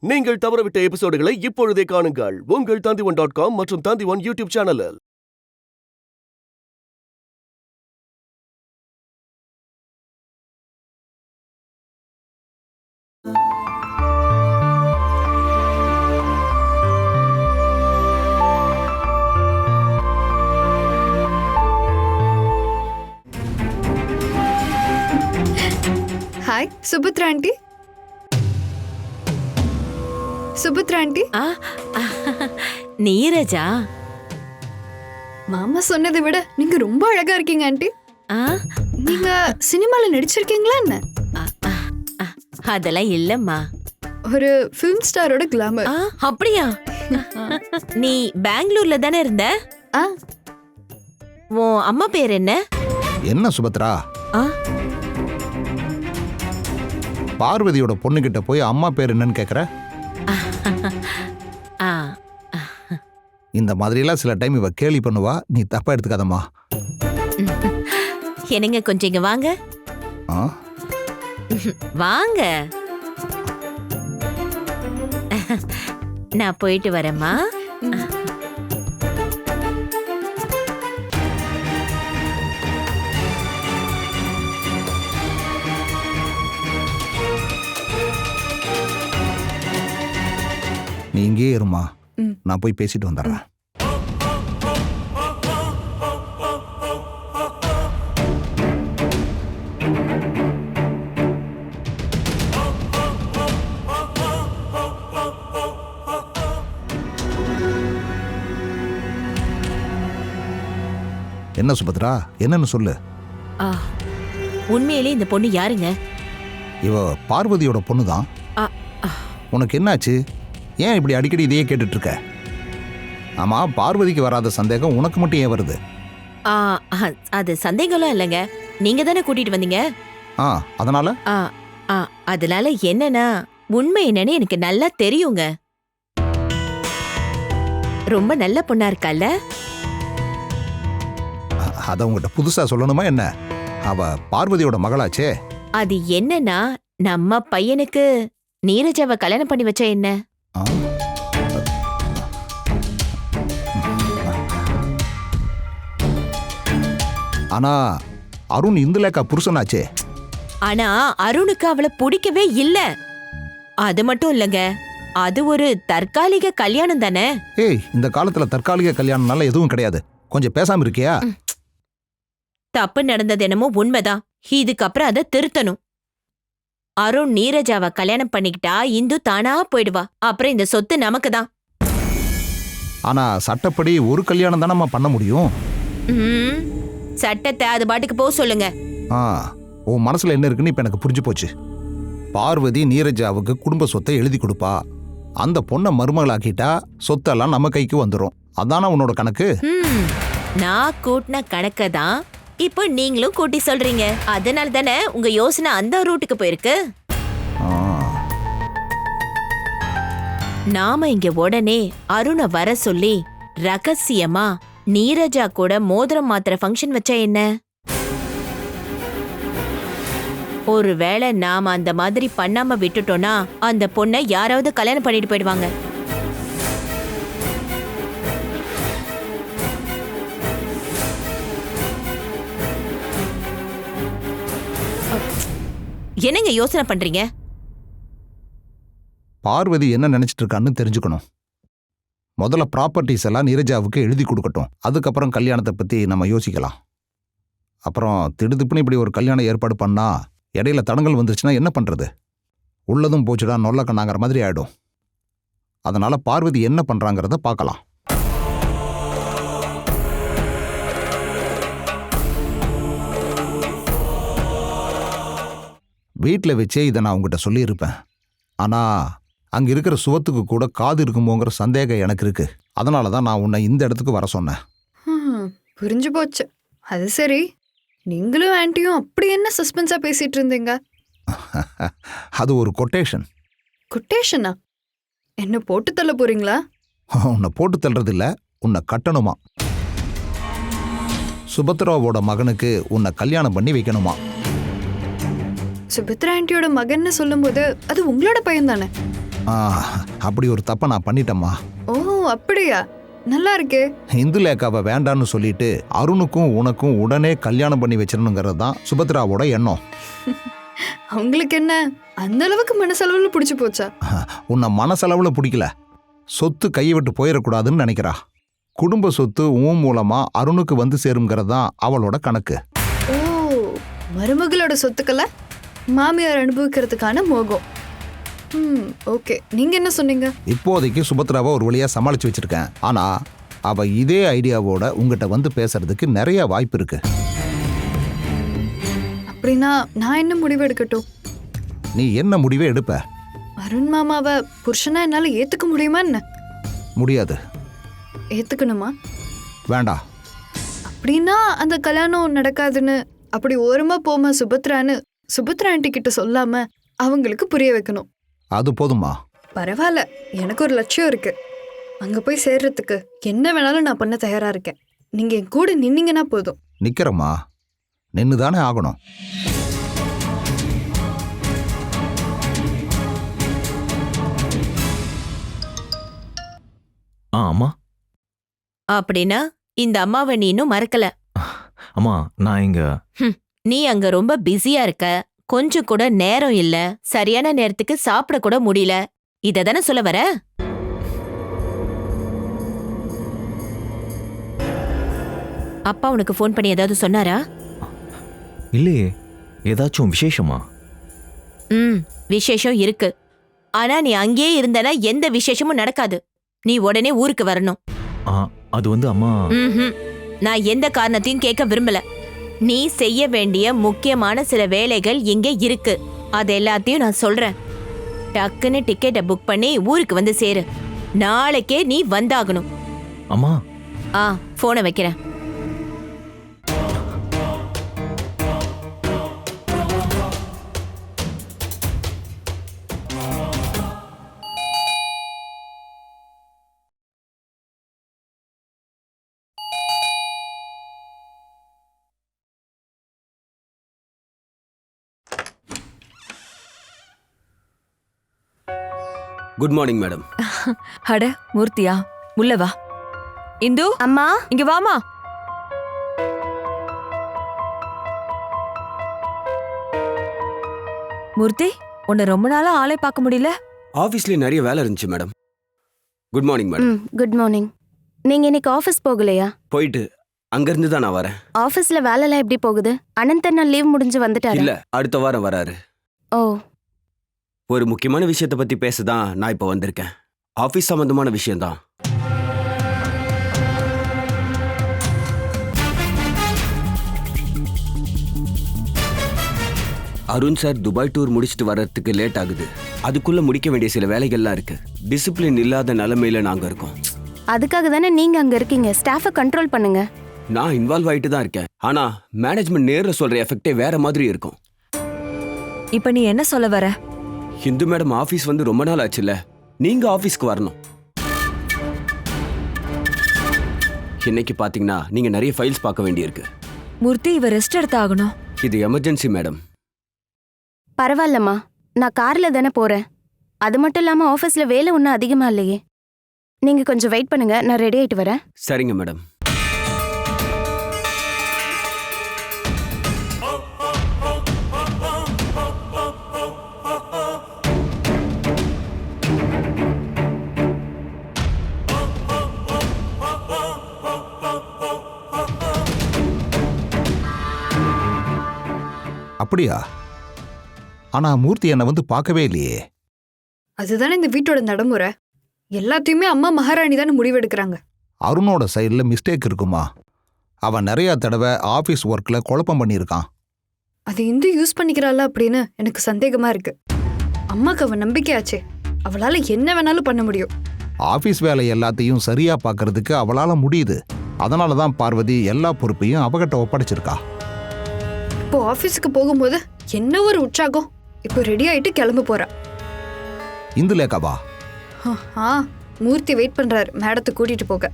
நீங்கள் தவறவிட்ட எபிசோடுகளை இப்பொழுதே காணுங்கள் உங்கள் Tandivan.com மற்றும் Tandivan யூடியூப் சேனலில். हाय सुभद्रा आंटी. सुभद्रा आंटी நீரஜா, மாமா சொன்னதை விட நீங்க ரொம்ப அழகா இருக்கீங்க ஆண்டி. நீங்க சினிமால நடிச்சிருக்கீங்களா என்ன? அதெல்லாம் இல்லம்மா. ஒரு ஃபிலிம் ஸ்டாரோட கிளாமர். அப்படியா? நீ பெங்களூர்ல தானே இருந்த? உன் அம்மா பேர் என்ன? என்ன சுபத்ரா, பார்வதியோட பொண்ணுகிட்ட போய் அம்மா பேர் என்னன்னு கேக்குற? இந்த மாதிரிலாம் சில டைம் இவ கேலி பண்ணுவா, நீ தப்பா எடுத்துக்காதம்மா. என்னங்க கொஞ்சம் இங்க வாங்க. வாங்க, நான் போயிட்டு வரேம்மா. நீ இங்கே இருமா, நான் போய் பேசிட்டு வந்துடுறேன். என்ன சுபத்ரா, என்னன்னு சொல்லு. உண்மையிலே இந்த பொண்ணு யாருங்க? இவ பார்வதியோட பொண்ணுதான். உனக்கு என்னாச்சு? ஏன் இப்படி அடிக்கடி இதையே கேட்டுட்டு இருக்க? ஆமா, பார்வதிக்கு வராத சந்தேகம் உனக்கு மட்டும் ஏன் வருது? அது சந்தேகம்லாம் இல்லைங்க, நீங்க தானே கூட்டிட்டு வந்தீங்க. அதனால அதனால என்னன்னா, உண்மை என்னன்னு எனக்கு நல்லா தெரியுங்க. ரொம்ப நல்ல பொண்ணா இருக்கல்ல? அத உங்ககிட்ட புதுசா சொல்லணுமா என்ன? அவ பார்வதியோட மகளாச்சே. அது என்னன்னா, நம்ம பையனுக்கு நீரஜாவை கல்யாணம் பண்ணி வச்சா என்ன? ஆனா அருண் இந்துலேக்கா புருஷனாச்சே. ஆனா அருணுக்கு அவளை பிடிக்கவே இல்ல. அது மட்டும் இல்லங்க, அது ஒரு தற்காலிக கல்யாணம் தானே. ஏய், இந்த காலத்துல தற்காலிக கல்யாணம்னால எதுவும் கிடையாது. கொஞ்சம் பேசாம இருக்கியா? தப்பு நடந்தது என்னமோ உண்மைதான். இதுக்கப்புறம் அதை திருத்தணும். அருண் நீரஜாவை கல்யாணம் பண்ணிக்கிட்டா இந்து தானா போயிடுவா. அப்புறம் இந்த சொத்து நமக்கு தான். ஆனா சட்டப்படி ஒரு கல்யாணம் தானே பண்ண முடியும். சட்டத்தை அது பாட்டுக்கு போக சொல்லுங்க. உன் மனசுல என்ன இருக்குன்னு இப்ப எனக்கு புரிஞ்சு போச்சு. பார்வதி நீரஜாவுக்கு குடும்ப சொத்தை எழுதி கொடுப்பா. அந்த பொண்ணை மருமகளாக்கிட்டா சொத்தெல்லாம் நம்ம கைக்கு வந்துடும். அதான உன்னோட கணக்கு? நான் கூட்டின கணக்க தான் இப்போ நீங்களும் கூட்டி சொல்றீங்க. அதனால தானே உங்க யோசனை அந்த ரூட்டுக்கு போயிருக்கு. நாம இங்க உடனே அருணை வர சொல்லி ரகசியமா நீரஜா கூட மோதிரம் மாத்திர ஃபங்க்ஷன் வச்சா என்ன? ஒருவேளை நாம அந்த மாதிரி பண்ணாம விட்டுட்டோம்னா அந்த பொண்ணை யாராவது கல்யாணம் பண்ணிட்டு போயிடுவாங்க. என்னங்க யோசனை பண்றீங்க? பார்வதி என்ன நினைச்சிட்டு இருக்கான்னு தெரிஞ்சுக்கணும். முதல்ல ப்ராப்பர்ட்டிஸ் எல்லாம் நீரஜாவுக்கு எழுதி கொடுக்கட்டும். அதுக்கப்புறம் கல்யாணத்தை பத்தி நம்ம யோசிக்கலாம். அப்புறம் திடுதிப்புன்னு இப்படி ஒரு கல்யாணம் ஏற்பாடு பண்ணா இடையில தடங்கள் வந்துருச்சுன்னா என்ன பண்றது? உள்ளதும் போச்சுடா நொல்ல கண்ணாங்கிற மாதிரி ஆயிடும். அதனால பார்வதி என்ன பண்றாங்கிறத பார்க்கலாம். வீட்டில் வச்சே இதை நான் உங்ககிட்ட சொல்லியிருப்பேன். ஆனால் அங்கே இருக்கிற சுவத்துக்கு கூட காது இருக்குமோங்கிற சந்தேகம் எனக்கு இருக்கு. அதனால தான் நான் உன்னை இந்த இடத்துக்கு வர சொன்னேன். புரிஞ்சு போச்சு. அது சரி, நீங்களும் ஆன்ட்டியும் அப்படி என்ன சஸ்பென்ஸா பேசிட்டு இருந்தீங்க? அது ஒரு கொட்டேஷன். கொட்டேஷனா? என்ன போட்டு தள்ள போறீங்களா? உன்னை போட்டு தள்ளுறது இல்லை, உன்னை கட்டணுமா. சுபத்ராவோட மகனுக்கு உன்னை கல்யாணம் பண்ணி வைக்கணுமா. சுபத்ரா ஆண்டியோட மகன்னு சொல்லும்போது அது உங்களோட பையன் தானே? அப்படி ஒரு தப்பை நான் பண்ணிட்டேம்மா. ஓ அப்படியா, நல்லா இருக்கே. இந்துலேக்காவை வேண்டான்னு சொல்லிட்டு அருணுக்கும் உனக்கும் உடனே கல்யாணம் பண்ணி வச்சிடணுங்கிறது தான் சுபத்ராவோட எண்ணம். அவங்களுக்கு என்ன அந்த அளவுக்கு மனசளவுல பிடிச்சு போச்சா? உன்னை மனசளவில் பிடிக்கல, சொத்து கையை விட்டு போயிடக்கூடாதுன்னு நினைக்கிறா. குடும்ப சொத்து உன் மூலமா அருணுக்கு வந்து சேருங்கிறது தான் அவளோட கணக்கு. ஓ, மருமகளோட சொத்துக்களை மாமியார் அனுபவிக்கிறதுக்கான மோகம். ஓகே, நீங்க என்ன சொன்னீங்க? இப்போதைக்கு சுபத்ராவை ஒரு வழியா சமாளிச்சு வச்சிருக்கேன். ஆனா அவ இதே ஐடியாவோட உங்ககிட்ட வந்து பேசுறதுக்கு நிறைய வாய்ப்பு இருக்கு. அப்படின்னா நான் என்ன முடிவு எடுக்கட்டும்? நீ என்ன முடிவே எடுப்ப? அருண் மாமாவை புருஷனா என்னால ஏத்துக்க முடியுமா என்ன? முடியாது. ஏத்துக்கணுமா? வேண்டாம். அப்படின்னா அந்த கல்யாணம் நடக்காதுன்னு அப்படி ஓரமா போமா சுபத்ரான்னு சுபத்ரா ஆண்டி கிட்ட சொல்லாம அவங்களுக்கு புரிய வைக்கணும். அது போதுமா? பரவாயில்ல, எனக்கு ஒரு லட்சியம் இருக்கு. அங்க போய் சேர்றதுக்கு என்ன வேணாலும் நான் பண்ண தயாரா இருக்கேன். நீங்க என் கூட நின்னீங்கன்னா போதும். நிக்கிறமா, நின்னுதானே ஆகணும். அம்மா. அப்படின்னா இந்த அம்மாவை நீ இன்னும் மறக்கல. அம்மா, நான் இங்க நீ அங்க ரொம்ப பிஸியா இருக்க, கொஞ்சம் கூட நேரம் இல்ல, சரியான நேரத்துக்கு சாப்பிட கூட முடியல, இத தானே சொல்ல வர? அப்பா உனக்கு ஃபோன் பண்ணி ஏதாவது சொன்னாரா? இல்லையே. ஏதாச்சும் விசேஷமா? விசேஷம் இருக்கு. ஆனா நீ அங்கேயே இருந்தனா எந்த விசேஷமும் நடக்காது. நீ உடனே ஊருக்கு வரணும். அது வந்து அம்மா. நான் எந்த காரணத்தையும் கேட்க விரும்பல. நீ செய்ய வேண்டிய முக்கியமான சில வேலைகள் இங்க இருக்கு. அது எல்லாத்தையும் நான் சொல்றேன். டக்குன்னு டிக்கெட்டை புக் பண்ணி ஊருக்கு வந்து சேரு. நாளைக்கே நீ வந்தாகணும். அம்மா. போனை வைக்கிறேன். Good morning madam. அட மூர்த்தியா, உள்ள வா. இந்து அம்மா, இங்க வாமா. மூர்த்தி, உன்னை ரொம்ப நாளா ஆளே பார்க்க முடியல. ஆபீஸ்ல நிறைய வேலை இருந்துச்சு madam. Good morning madam. Good morning. நீங்க இன்னைக்கு ஆபீஸ் போகலையா? போயிட்டு அங்க இருந்து தான் நான் வரேன். ஆபீஸ்ல வேலைலாம் எப்படி போகுது? அனந்தண்ணா லீவ் முடிஞ்சு வந்துட்டாரு? இல்ல, அடுத்த வாரம் வராரு. ஓ. ஒரு முக்கியமான விஷயத்தை பத்தி பேசதான் நான் இப்ப வந்திருக்கேன். ஆபீஸ் சம்பந்தமான விஷயம்தான். அருண் சார் துபாய் டூர் முடிச்சுட்டு வர்றதுக்கு லேட் ஆகுது. அதுக்குள்ள முடிக்க வேண்டிய சில வேலைகள்லாம் இருக்கு. டிசிப்ளின் இல்லாத நிலைமையில நாங்க இருக்கோம். அதுக்காக தானே நீங்க அங்க இருக்கீங்க. ஸ்டாஃபை கண்ட்ரோல் பண்ணுங்க. நான் இன்வால்வ் ஆயிட்டு தான் இருக்கேன். ஆனா மேனேஜ்மெண்ட் நேர்ல சொல்ற எஃபெக்டே வேற மாதிரி இருக்கும். இப்ப நீ என்ன சொல்ல வர? இந்து மேடம் ஆபீஸ் வந்து ரொம்ப நாள் ஆச்சுல்ல, நீங்க ஆபீஸ்க்கு வரணும். இன்னைக்கு பாத்தீங்கன்னா நீங்க நிறைய ஃபைல்ஸ் பார்க்க வேண்டியிருக்கு. மூர்த்தி, இவ ரெஸ்ட் எடுத்தாகணும். இது எமர்ஜென்சி மேடம். பரவாயில்லம்மா, நான் கார்ல தானே போறேன். அது மட்டும் இல்லாம ஆபீஸ்ல வேலை ஒன்றும் அதிகமா இல்லையே. நீங்க கொஞ்சம் வெயிட் பண்ணுங்க, நான் ரெடி ஆயிட்டு வரேன். சரிங்க மேடம். அப்படியா? ஆனா மூர்த்தி என்னை வந்து பார்க்கவே இல்லையே. அதுதானே இந்த வீட்டோட நடைமுறை. எல்லாத்தையுமே அம்மா மகாராணி தானே முடிவெடுக்கிறாங்க. அருணோட சைடில் மிஸ்டேக் இருக்குமா? அவன் நிறைய தடவை ஆஃபீஸ் ஒர்க்கில் குழப்பம் பண்ணியிருக்கான். அது இந்து யூஸ் பண்ணிக்கிறாளா அப்படின்னு எனக்கு சந்தேகமா இருக்கு. அம்மாக்கு அவ நம்பிக்கையாச்சே, அவளால என்ன வேணாலும் பண்ண முடியும். ஆஃபீஸ் வேலை எல்லாத்தையும் சரியா பார்க்கறதுக்கு அவளால முடியுது. அதனால தான் பார்வதி எல்லா பொறுப்பையும் அவகிட்ட ஒப்படைச்சிருக்கா. இப்போ ஆபீஸுக்கு போகும்போது என்ன ஒரு உற்சாகம். இப்போ ரெடி ஆயிட்டு கிளம்ப போறா. இந்துலேக்காவா? மூர்த்தி வெயிட் பண்றாரு மேடத்தை கூட்டிட்டு போக.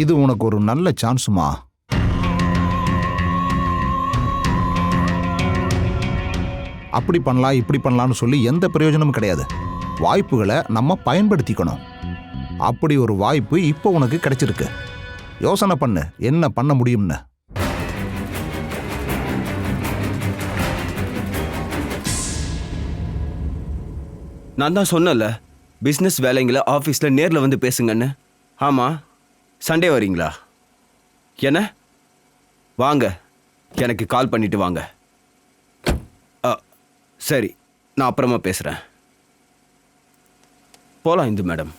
இது உனக்கு ஒரு நல்ல சான்ஸுமா. அப்படி பண்ணலாம் இப்படி பண்ணலாம்னு சொல்லி எந்த பிரயோஜனமும் கிடையாது. வாய்ப்புகளை நம்ம பயன்படுத்திக்கணும். அப்படி ஒரு வாய்ப்பு இப்போ உனக்கு கிடைச்சிருக்கு. யோசனை பண்ணு என்ன பண்ண முடியும்னு. நான் தான் சொன்னல பிஸ்னஸ் வேலைங்களை ஆஃபீஸில் நேரில் வந்து பேசுங்கன்னு. ஆமாம், சண்டே வரீங்களா? என்ன? வாங்க, எனக்கு கால் பண்ணிட்டு வாங்க. சரி, நான் அப்புறமா பேசுகிறேன். போகலாம் இந்து மேடம்.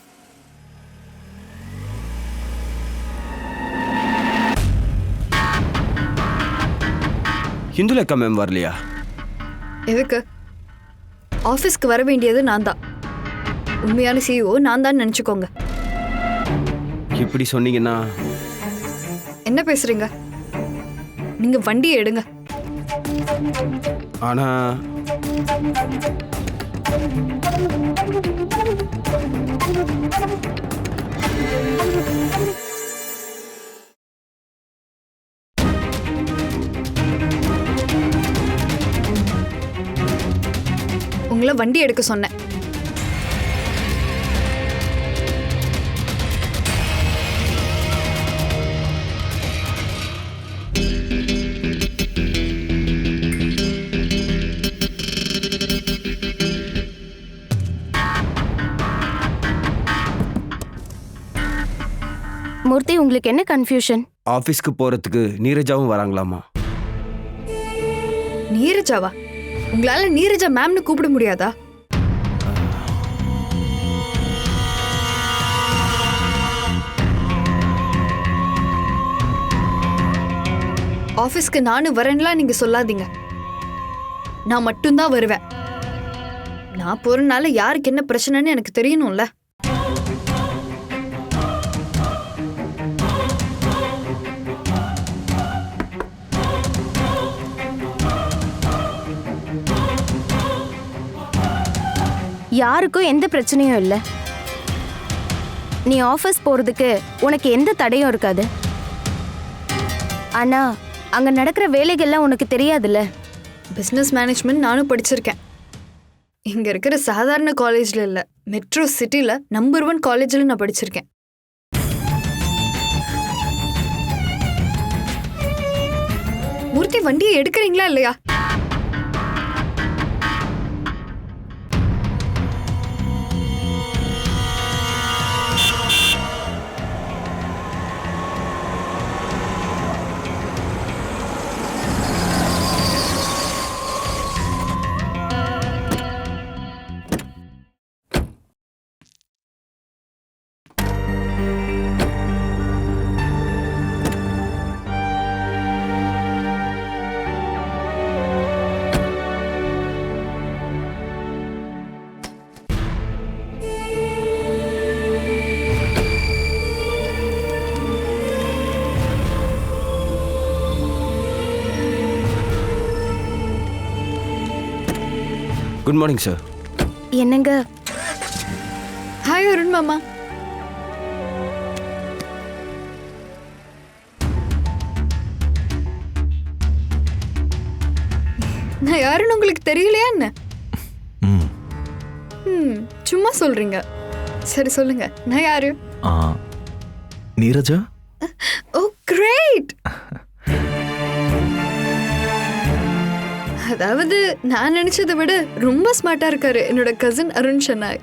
இந்துலேக்கா மேம் வரலையா? எதுக்கு? ஆஃபீஸ்க்கு வர வேண்டியது நான் தான். உண்மையான சிஇஓ நான் தான் நினச்சிக்கோங்க. இப்படி சொன்னீங்கன்னா என்ன பேசுறீங்க? நீங்க வண்டியை எடுங்க. ஆனா உங்களை வண்டி எடுக்க சொன்னேன். மூர்த்தி, உங்களுக்கு என்ன கன்ஃபியூஷன்? ஆஃபீஸ்க்கு போகிறதுக்கு நீரஜாவும் வராங்களாமா. நீரஜாவா? உங்களால நீரஜா மேம்னு கூப்பிட முடியாதா? ஆபீஸ்க்கு நானும் வரேன்லாம் நீங்க சொல்லாதீங்க. நான் மட்டும்தான் வருவேன். நான் போறனால யாருக்கு என்ன பிரச்சனைன்னு எனக்கு தெரியணும்ல. யாருக்கும் எந்த பிரச்சனையும் இல்லை. நீ ஆஃபீஸ் போறதுக்கு உனக்கு எந்த தடையும் இருக்காது. ஆனா அங்க நடக்கிற வேலைகள்லாம் உனக்கு தெரியாதுல்ல. பிசினஸ் மேனேஜ்மெண்ட் நானும் படிச்சிருக்கேன். இங்க இருக்கிற சாதாரண காலேஜ்ல இல்ல, மெட்ரோ சிட்டில நம்பர் 1 காலேஜ்ல நான் படிச்சிருக்கேன். மூர்த்தி, வண்டியை எடுக்கிறீங்களா இல்லையா? Good morning sir. என்னங்க? ஹாய் அருண் மாமா. நான் யாருன்னு உங்களுக்கு தெரியலையா என்ன? சும்மா சொல்றீங்க. சரி சொல்லுங்க, நான் யாரு? நீரஜா. Oh great. அதாவது நான் நினைச்சதை விட ரொம்ப ஸ்மார்ட்டா இருக்காரு என்னோட cousin Arun Shenoy.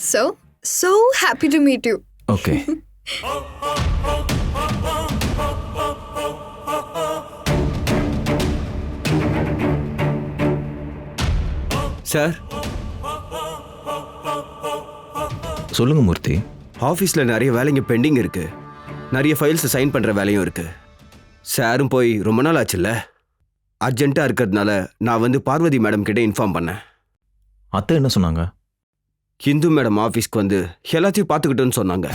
So happy to meet you. Okay. Sir, சொல்லுங்க மூர்த்தி. ஆஃபீஸில் நிறைய வேலைங்க பெண்டிங் இருக்கு. நிறைய ஃபைல்ஸ் சைன் பண்ணுற வேலையும் இருக்கு. சாரும் போய் ரொம்ப நாள் ஆச்சுல்ல, அர்ஜென்ட்டாக இருக்கிறதுனால நான் வந்து பார்வதி மேடம் கிட்ட இன்ஃபார்ம் பண்ணேன். அத்தை என்ன சொன்னாங்க? இந்து மேடம் ஆஃபீஸ்க்கு வந்து எல்லாத்தையும் பார்த்துக்கிட்டோன்னு சொன்னாங்க.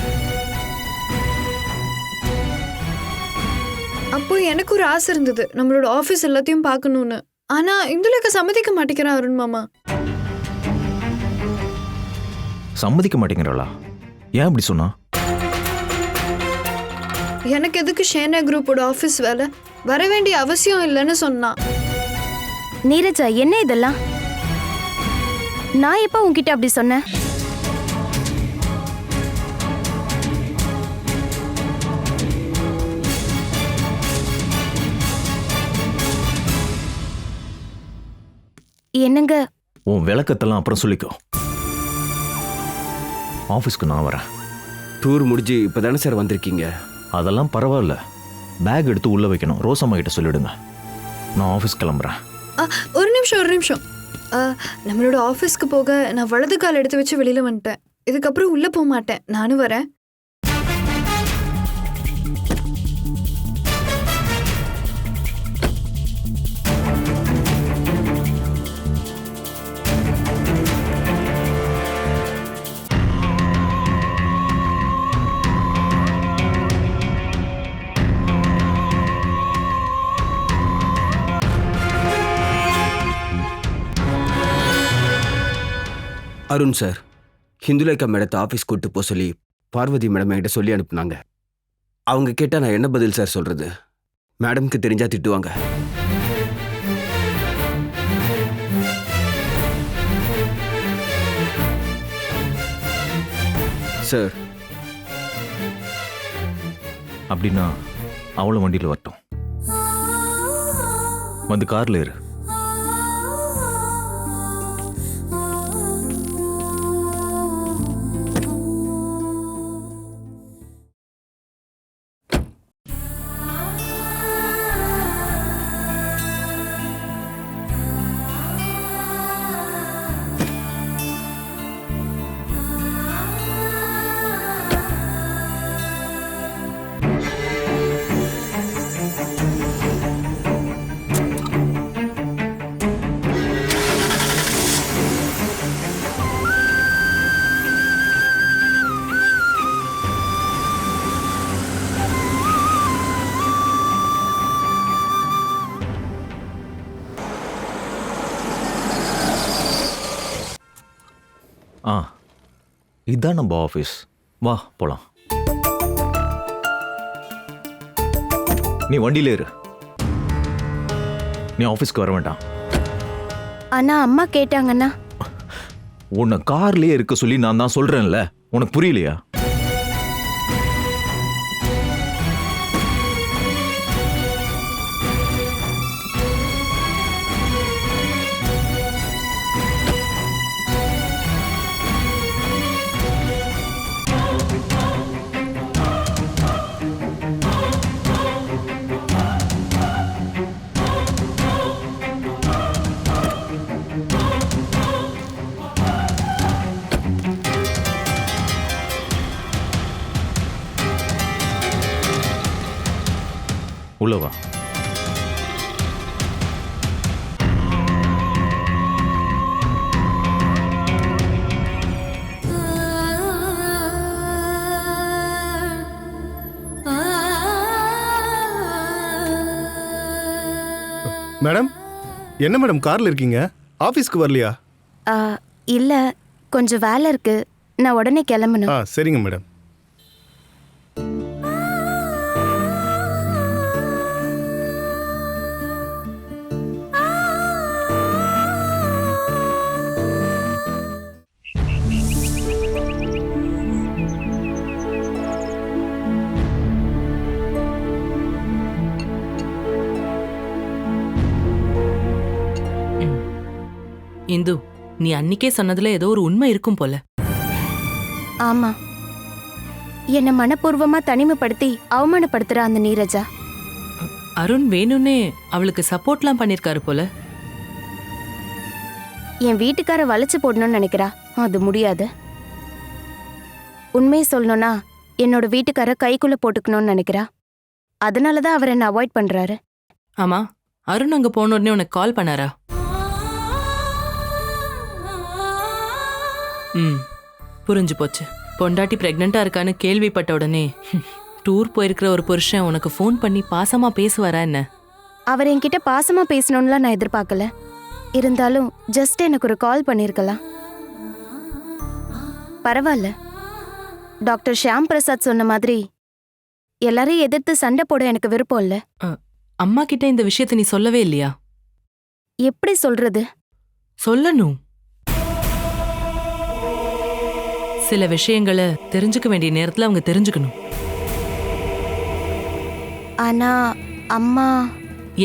அப்போ எனக்கு ஒரு ஆசை இருந்தது நம்மளோட ஆஃபீஸ் எல்லாத்தையும் பார்க்கணும்னு. ஆனா இந்துலேக்கா சம்மதிக்க மாட்டேங்கிறான் அருண் மாமா. சம்மதிக்க மாட்டேங்கிறாளா? ஏன் அப்படி சொன்னா? எனக்கு எதுக்கு ஷேனா குரூப்போட ஆஃபீஸ் வேலை, வர வேண்டிய அவசியம் இல்லைன்னு சொன்னான். நீரஜா, என்ன இதெல்லாம்? நான் எப்ப உன்கிட்ட அப்படி சொன்னேன்? என்னங்க? உன் விளக்கத்தெல்லாம் அப்புறம் சொல்லிக்கோ. ஆஃபீஸ்க்கு நான் வரேன். டூர் முடிஞ்சு இப்போதானே சார் வந்திருக்கீங்க. அதெல்லாம் பரவாயில்ல. பேக் எடுத்து உள்ள வைக்கணும். ரோசம்மா கிட்ட சொல்லிடுங்க. நான் ஆஃபீஸ் கிளம்புறேன். ஒரு நிமிஷம். நம்மளோட ஆஃபீஸ்க்கு போக நான் வலது கால் எடுத்து வச்சு வெளியில வந்துட்டேன். இதுக்கப்புறம் உள்ள போக மாட்டேன். நானும் வரேன். அருண் சார், ஹிந்துலேகா மேடத்தை ஆஃபீஸ் கூட்டு போக சொல்லி பார்வதி மேடம் என்கிட்ட சொல்லி அனுப்புனாங்க. அவங்க கேட்டால் நான் என்ன பதில் சார் சொல்றது? மேடம்க்கு தெரிஞ்சா திட்டுவாங்க. சார், அப்படின்னா அவளும் வண்டியில் வரட்டும். வந்து கார்ல ஏறு. இதுதான் நம்ம ஆஃபீஸ். வா போலாம். நீ வண்டியில ஏறு. நீ ஆஃபீஸ்க்கு வர வேண்டாம். ஆனா அம்மா கேட்டாங்கன்னா? உன்னை கார்லயே இருக்க சொல்லி நான் தான் சொல்றேன்ல. உனக்கு புரியலையா? உள்ள வா. மேடம், என்ன மேடம் கார்ல இருக்கீங்க? ஆபீஸ்க்கு வரலையா? இல்ல, கொஞ்சம் வேலை இருக்கு. நான் உடனே கிளம்பணும். சரிங்க மேடம். இந்து, நீ அன்னிக்கே சொன்னதுல ஏதோ ஒரு உண்மை இருக்கும் போல. ஆமா, என்ன மனப்பூர்வமா தனிமைப்படுத்தி அவமானப்படுத்துற அந்த நீரஜா. அருண் வேணும்னே அவளுக்கு சப்போர்ட்லாம் பண்ணிருக்காரு போல. என் வீட்டுக்கார வளைச்சு போடணும்னு நினைக்கிறா. அது முடியாது. உண்மையை சொல்லணும்னா என்னோட வீட்டுக்கார கைக்குள்ள போட்டுக்கணும்னு நினைக்கிறா. அதனாலதான் அவர் என்ன அவாய்ட் பண்றாரு. ஆமா, அருண் அங்க போன உடனே உனக்கு கால் பண்ணாரா? புரிஞ்சு போச்சு. பொண்டாட்டி பிரெக்னண்டா இருக்கான்னு கேள்விப்பட்ட உடனே டூர் போயிருக்கிற ஒரு புருஷன் உனக்கு ஃபோன் பண்ணி பாசமா பேசுவாரா என்ன? அவர் என்கிட்ட பாசமா பேசணும்லாம் நான் எதிர்பார்க்கல. இருந்தாலும் ஜஸ்ட் எனக்கு ஒரு கால் பண்ணிருக்கலாம். பரவாயில்ல. டாக்டர் ஷியாம் பிரசாத் சொன்ன மாதிரி எல்லாரையும் எதிர்த்து சண்டை போட எனக்கு விருப்பம் இல்ல. அம்மா கிட்ட இந்த விஷயத்தை நீ சொல்லவே இல்லையா? எப்படி சொல்றது? சொல்லணும். சில விஷயங்களை தெரிஞ்சுக்க வேண்டிய நேரத்துல அவங்க தெரிஞ்சுக்கணும். ஆனா அம்மா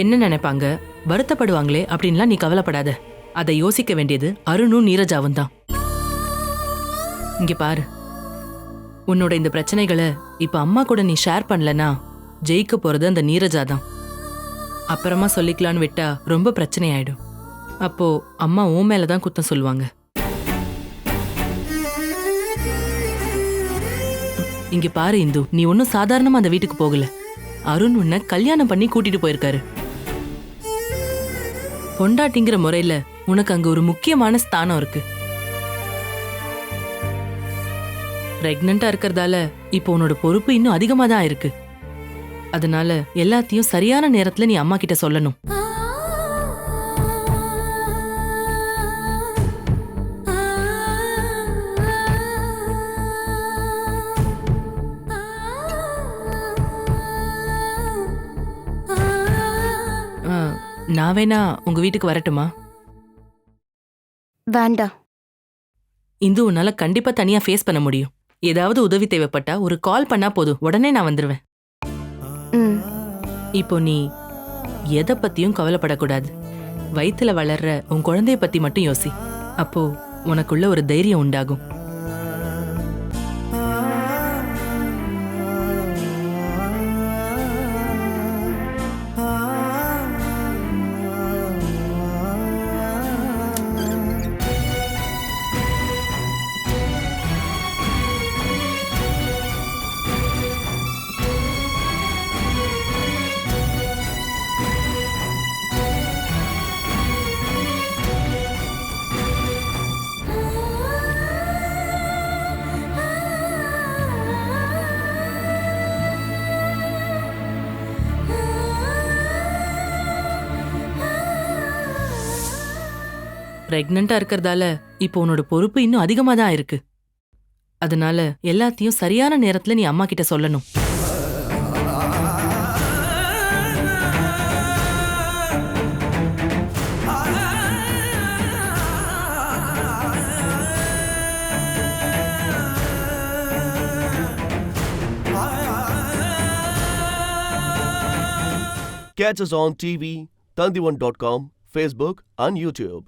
என்ன நினைப்பாங்க, வருத்தப்படுவாங்களே அப்படின்லாம் நீ கவலைப்படாத. அதை யோசிக்க வேண்டியது அருணும் நீரஜாவும் தான். இங்க பாரு, உன்னோட இந்த பிரச்சனைகளை இப்ப அம்மா கூட நீ ஷேர் பண்ணலனா ஜெயிக்க போறது அந்த நீரஜா தான். அப்புறமா சொல்லிக்கலான்னு விட்டா ரொம்ப பிரச்சனை ஆயிடும். அப்போ அம்மா உன் மேலதான் குத்தம் சொல்லுவாங்க. இங்க பாரு இந்து, நீ ஒன்னும் சாதாரணமா அந்த வீட்டுக்கு போகல. அருண் உன்னை கல்யாணம் பண்ணி கூட்டிட்டு போயிருக்காரு. பொண்டாட்டிங்கிற முறையில உனக்கு அங்க ஒரு முக்கியமான ஸ்தானம் இருக்கு. பிரெக்னண்டா இருக்கிறதால இப்போ உன்னோட பொறுப்பு இன்னும் அதிகமா தான் இருக்கு. அதனால எல்லாத்தையும் சரியான நேரத்துல நீ அம்மா கிட்ட சொல்லணும். நான் வேணா உங்க வீட்டுக்கு வரட்டுமா? வேண்டாம். இந்து, உன்னால கண்டிப்பா தனியா ஃபேஸ் பண்ண முடியும். ஏதாவது உதவி தேவைப்பட்டா ஒரு கால் பண்ணா போதும், உடனே நான் வந்துருவேன். ம். இப்போ நீ எதை பத்தியும் கவலைப்படக்கூடாது. வயித்துல வளர்ற உன் குழந்தைய பத்தி மட்டும் யோசி. அப்போ உனக்குள்ள ஒரு தைரியம் உண்டாகும். பிரெக்னண்டா இருக்கிறதால இப்போ உன்னோட பொறுப்பு இன்னும் அதிகமா தான் இருக்கு. அதனால எல்லாத்தையும் சரியான நேரத்துல நீ அம்மா கிட்ட சொல்லணும். Catch us on TV, Tandivan.com, Facebook and YouTube.